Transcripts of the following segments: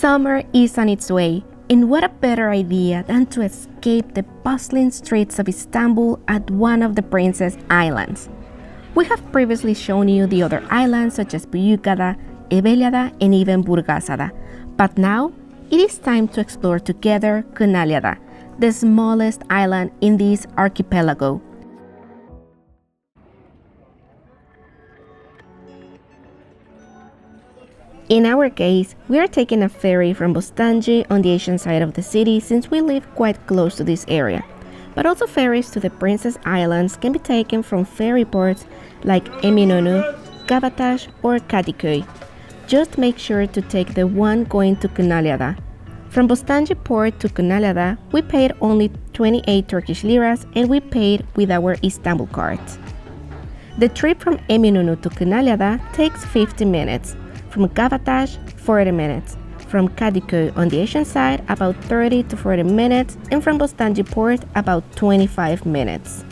Summer is on its way, and what a better idea than to escape the bustling streets of Istanbul at one of the Princess Islands. We have previously shown you the other islands such as Büyükada, Ebeliada, and even Burgasada, but now it is time to explore together Kinaliada, the smallest island in this archipelago. In our case, we are taking a ferry from Bostancı on the Asian side of the city since we live quite close to this area. But also ferries to the Princess Islands can be taken from ferry ports like Eminönü, Kabataş, or Kadıköy. Just make sure to take the one going to Kinaliada. From Bostancı port to Kinaliada, we paid only 28 Turkish liras and we paid with our Istanbul card. The trip from Eminönü to Kinaliada takes 50 minutes. From Kabataş, 40 minutes. From Kadıköy on the Asian side, about 30 to 40 minutes, and from Bostancı port, about 25 minutes.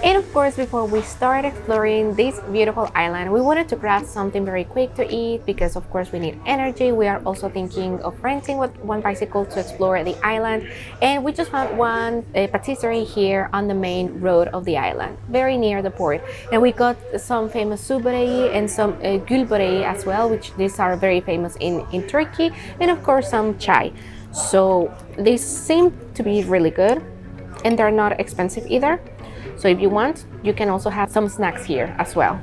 And of course, before we start exploring this beautiful island, we wanted to grab something very quick to eat because of course we need energy. We are also thinking of renting one bicycle to explore the island, and we just found one patisserie here on the main road of the island, very near the port. And we got some famous su böreği and some gül böreği as well, which these are very famous in Turkey, and of course some chai. So these seem to be really good, and they're not expensive either. So if you want, you can also have some snacks here as well.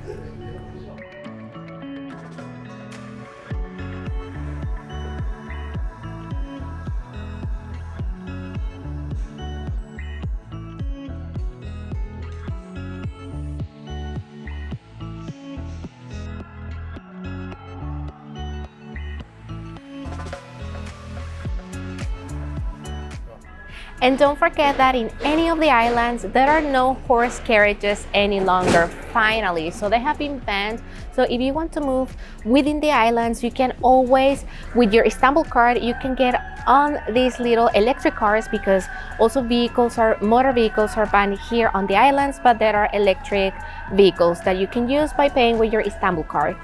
And don't forget that in any of the islands, there are no horse carriages any longer, finally. So they have been banned. So if you want to move within the islands, you can always, with your Istanbul card, you can get on these little electric cars because also motor vehicles are banned here on the islands, but there are electric vehicles that you can use by paying with your Istanbul card.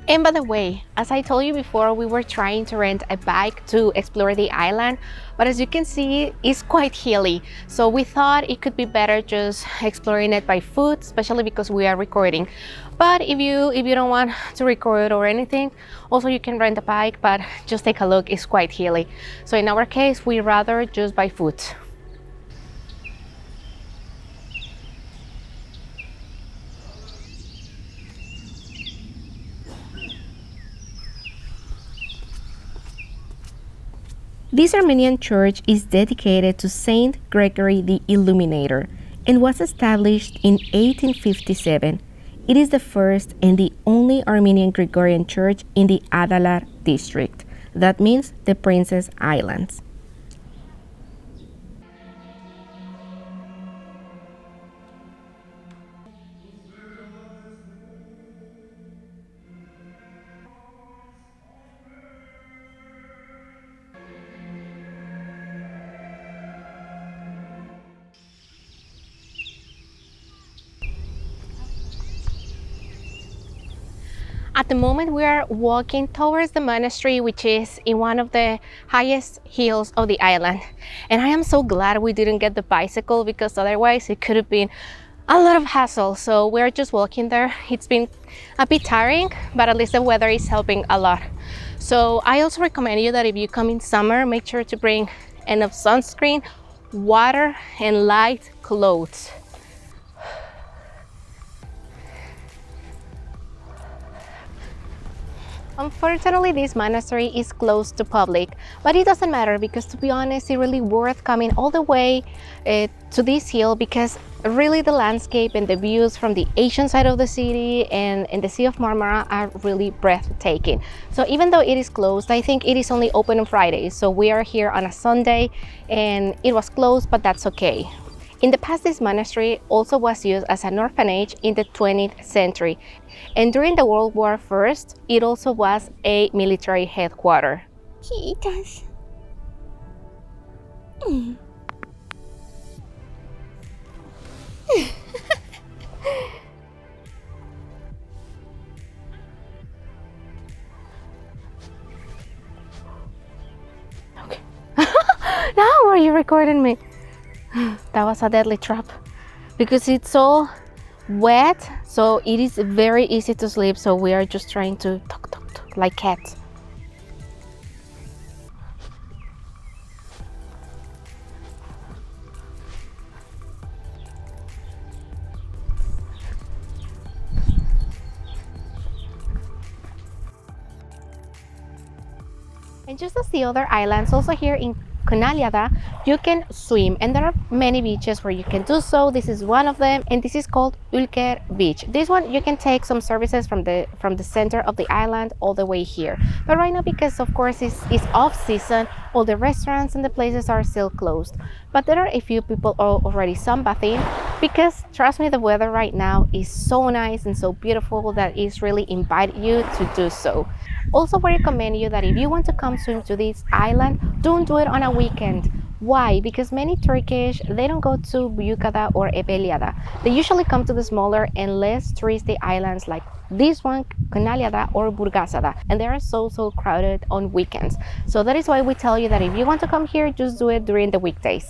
And by the way, as I told you before, we were trying to rent a bike to explore the island, but as you can see, it's quite hilly. So we thought it could be better just exploring it by foot, especially because we are recording. But if you don't want to record or anything, also you can rent a bike, but just take a look, it's quite hilly. So in our case, we rather just by foot. This Armenian church is dedicated to Saint Gregory the Illuminator and was established in 1857. It is the first and the only Armenian Gregorian church in the Adalar district. That means the Princess Islands. At the moment, we are walking towards the monastery, which is in one of the highest hills of the island. And I am so glad we didn't get the bicycle because otherwise it could have been a lot of hassle. So we're just walking there. It's been a bit tiring, but at least the weather is helping a lot. So I also recommend you that if you come in summer, make sure to bring enough sunscreen, water, and light clothes. Unfortunately, this monastery is closed to public, but it doesn't matter because, to be honest, it's really worth coming all the way to this hill because really the landscape and the views from the Asian side of the city and the Sea of Marmara are really breathtaking. So even though it is closed, I think it is only open on Fridays. So we are here on a Sunday and it was closed, but that's okay. In the past, this monastery also was used as an orphanage in the 20th century, and during the World War I, it also was a military headquarters. He does. Okay. Now are you recording me? That was a deadly trap because it's all wet, so it is very easy to sleep. So we are just trying to talk like cats. And just as the other islands, also here in Kinaliada, you can swim, and there are many beaches where you can do so. This is one of them, and this is called Ulker Beach. This one you can take some services from the center of the island all the way here. But right now, because of course it's off season, all the restaurants and the places are still closed. But there are a few people already sunbathing because trust me, the weather right now is so nice and so beautiful that it's really invite you to do so. Also, we recommend you that if you want to come swim to this island, don't do it on a weekend. Why? Because many Turkish, they don't go to Büyükada or Ebeliada. They usually come to the smaller and less touristy islands like this one, Kinaliada or Burgasada, and they are so crowded on weekends. So that is why we tell you that if you want to come here, just do it during the weekdays.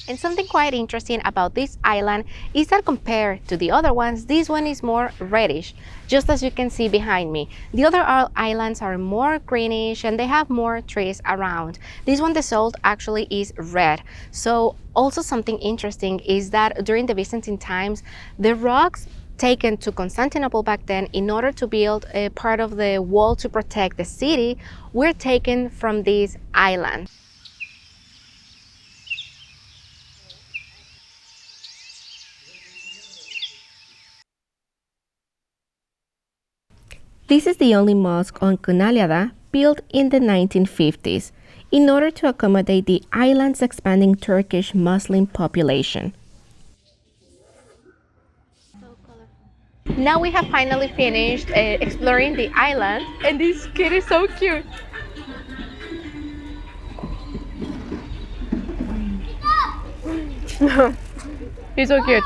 And something quite interesting about this island is that compared to the other ones, this one is more reddish, just as you can see behind me. The other islands are more greenish and they have more trees around. This one, the salt actually is red. So also something interesting is that during the Byzantine times, the rocks taken to Constantinople back then in order to build a part of the wall to protect the city were taken from this island. This is the only mosque on Kinaliada built in the 1950s in order to accommodate the island's expanding Turkish Muslim population. Now we have finally finished exploring the island, and this kid is so cute. He's so cute.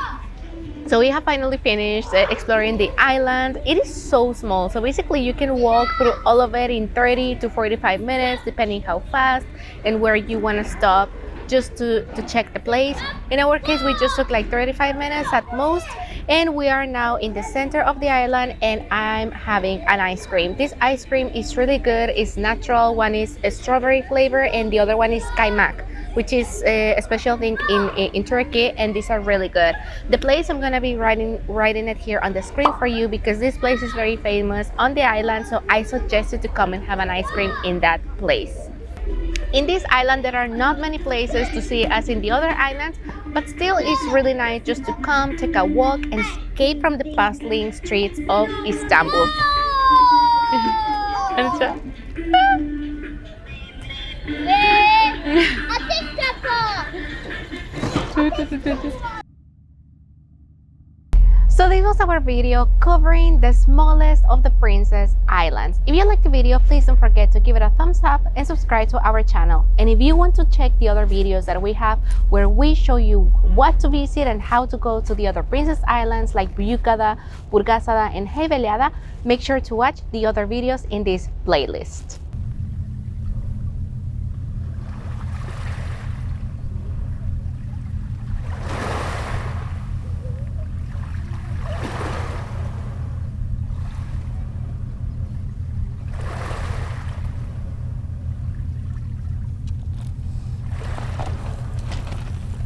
So we have finally finished exploring the island. It is so small, so basically you can walk through all of it in 30 to 45 minutes depending how fast and where you want to stop just to check the place. In our case, we just took like 35 minutes at most, and we are now in the center of the island and I'm having an ice cream. This ice cream is really good. It's natural. One is a strawberry flavor and the other one is kaymak, which is a special thing in Turkey, and these are really good. The place, I'm gonna be writing it here on the screen for you because this place is very famous on the island, so I suggest you to come and have an ice cream in that place. In this island, there are not many places to see as in the other islands, but still it's really nice just to come, take a walk, and escape from the bustling streets of Istanbul. So this was our video covering the smallest of the Princess Islands. If you liked the video, please don't forget to give it a thumbs up and subscribe to our channel. And if you want to check the other videos that we have where we show you what to visit and how to go to the other Princess Islands like Büyükada, Burgasada and Heveliada, make sure to watch the other videos in this playlist.